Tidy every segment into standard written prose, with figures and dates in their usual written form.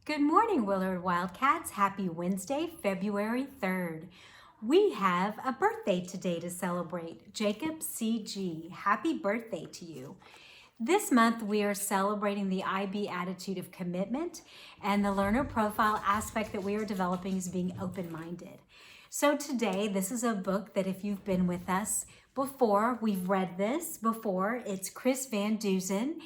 Good morning, Willard Wildcats. Happy Wednesday, February 3rd. We have a birthday today to celebrate. Jacob C.G., happy birthday to you. This month, we are celebrating the IB attitude of commitment, and the learner profile aspect that we are developing is being open-minded. So today, this is a book that if you've been with us before, we've read this before. It's Chris Van Dusen.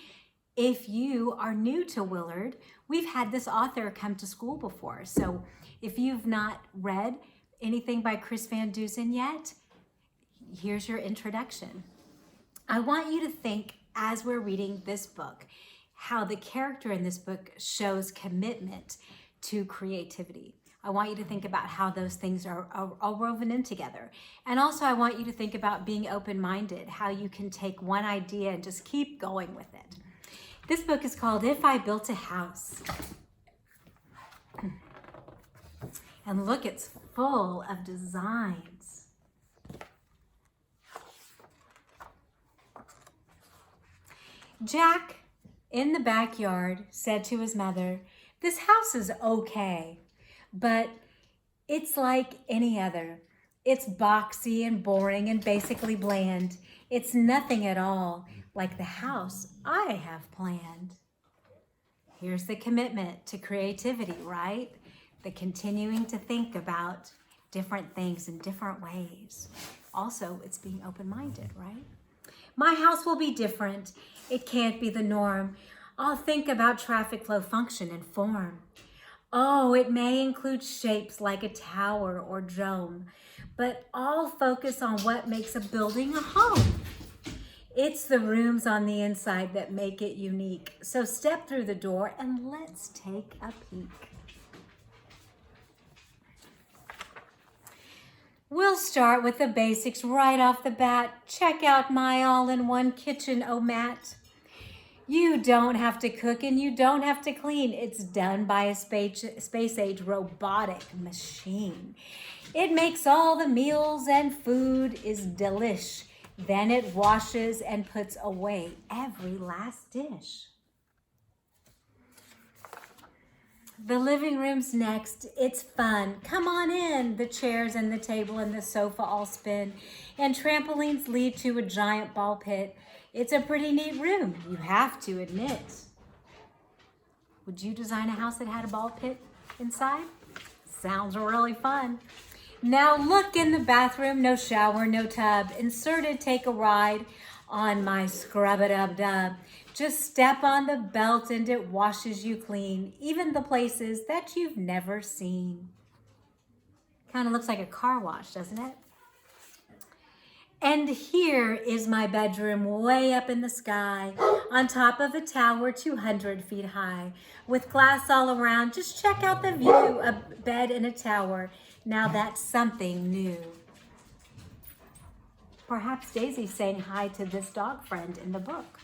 If you are new to Willard, we've had this author come to school before. So if you've not read anything by Chris Van Dusen yet, here's your introduction. I want you to think, as we're reading this book, how the character in this book shows commitment to creativity. I want you to think about how those things are all woven in together. And also I want you to think about being open-minded, how you can take one idea and just keep going with it. This book is called If I Built a House. And look, it's full of designs. Jack, in the backyard, said to his mother, "This house is okay, but it's like any other. It's boxy and boring and basically bland. It's nothing at all like the house I have planned." Here's the commitment to creativity, right? The continuing to think about different things in different ways. Also, it's being open-minded, right? My house will be different. It can't be the norm. I'll think about traffic flow, function, and form. Oh, it may include shapes like a tower or dome, but I'll focus on what makes a building a home. It's the rooms on the inside that make it unique. So step through the door and let's take a peek. We'll start with the basics right off the bat. Check out my all-in-one kitchen-o-mat. You don't have to cook and you don't have to clean. It's done by a space-age robotic machine. It makes all the meals and food is delish. Then it washes and puts away every last dish. The living room's next. It's fun. Come on in. The chairs and the table and the sofa all spin, and trampolines lead to a giant ball pit. It's a pretty neat room, you have to admit. Would you design a house that had a ball pit inside? Sounds really fun. Now look in the bathroom, no shower, no tub. Inserted, take a ride on my scrub-a-dub-dub. Just step on the belt and it washes you clean, even the places that you've never seen. Kind of looks like a car wash, doesn't it? And here is my bedroom way up in the sky, on top of a tower 200 feet high, with glass all around. Just check out the view, a bed in a tower. Now that's something new. Perhaps Daisy's saying hi to this dog friend in the book.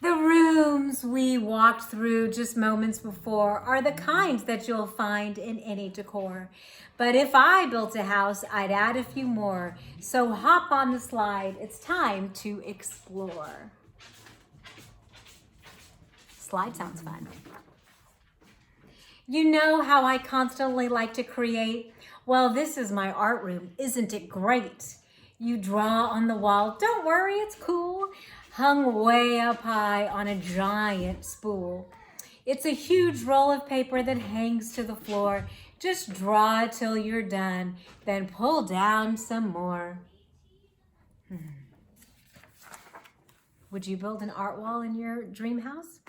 The rooms we walked through just moments before are the kinds that you'll find in any decor. But if I built a house, I'd add a few more. So hop on the slide. It's time to explore. Slide sounds fun. You know how I constantly like to create? Well, this is my art room. Isn't it great? You draw on the wall. Don't worry, it's cool. Hung way up high on a giant spool. It's a huge roll of paper that hangs to the floor. Just draw till you're done, then pull down some more. Would you build an art wall in your dream house?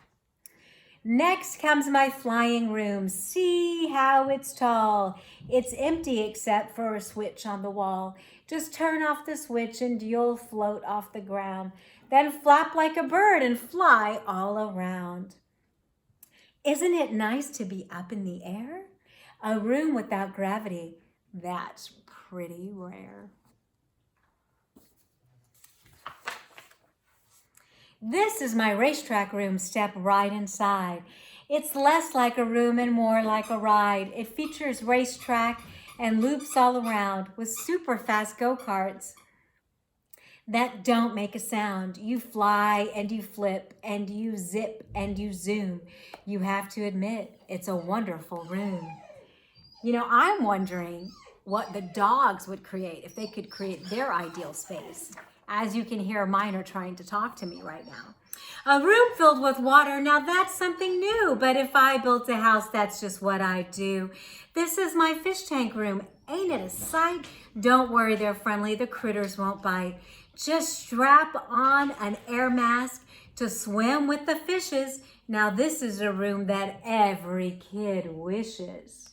Next comes my flying room. See how it's tall. It's empty except for a switch on the wall. Just turn off the switch and you'll float off the ground. Then flap like a bird and fly all around. Isn't it nice to be up in the air? A room without gravity, that's pretty rare. This is my racetrack room. Step right inside. It's less like a room and more like a ride. It features racetrack and loops all around with super fast go-karts. that don't make a sound. You fly and you flip and you zip and you zoom. You have to admit, it's a wonderful room. You know, I'm wondering what the dogs would create if they could create their ideal space. As you can hear, mine are trying to talk to me right now. A room filled with water, now that's something new, but if I built a house, that's just what I do. This is my fish tank room. Ain't it a sight? Don't worry, they're friendly. The critters won't bite. Just strap on an air mask to swim with the fishes. Now this is a room that every kid wishes.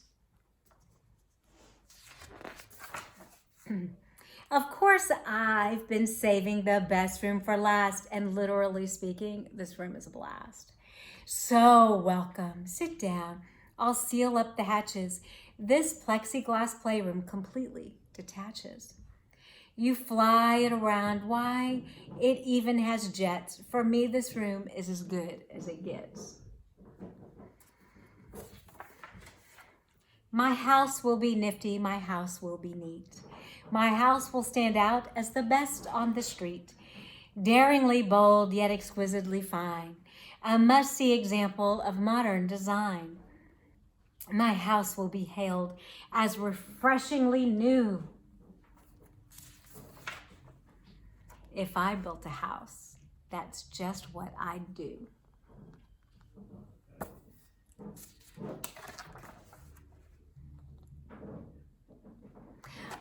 Of course, I've been saving the best room for last, and literally speaking, this room is a blast. So welcome, sit down. I'll seal up the hatches. This plexiglass playroom completely detaches. You fly it around. Why? It even has jets. For me, this room is as good as it gets. My house will be nifty. My house will be neat. My house will stand out as the best on the street. Daringly bold, yet exquisitely fine. A must-see example of modern design. My house will be hailed as refreshingly new. If I built a house, that's just what I'd do.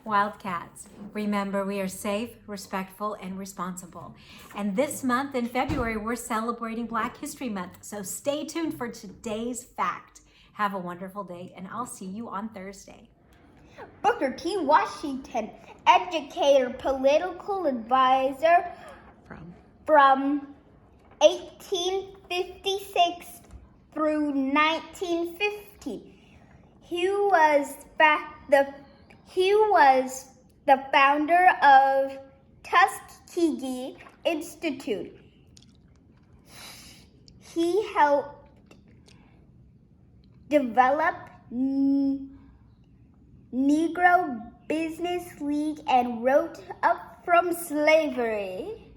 Wildcats, remember we are safe, respectful, and responsible. And this month in February, we're celebrating Black History Month. So stay tuned for today's fact. Have a wonderful day, and I'll see you on Thursday. Booker T. Washington, educator, political advisor from 1856 through 1950. He was the founder of Tuskegee Institute. He helped develop Negro Business League and wrote Up from Slavery.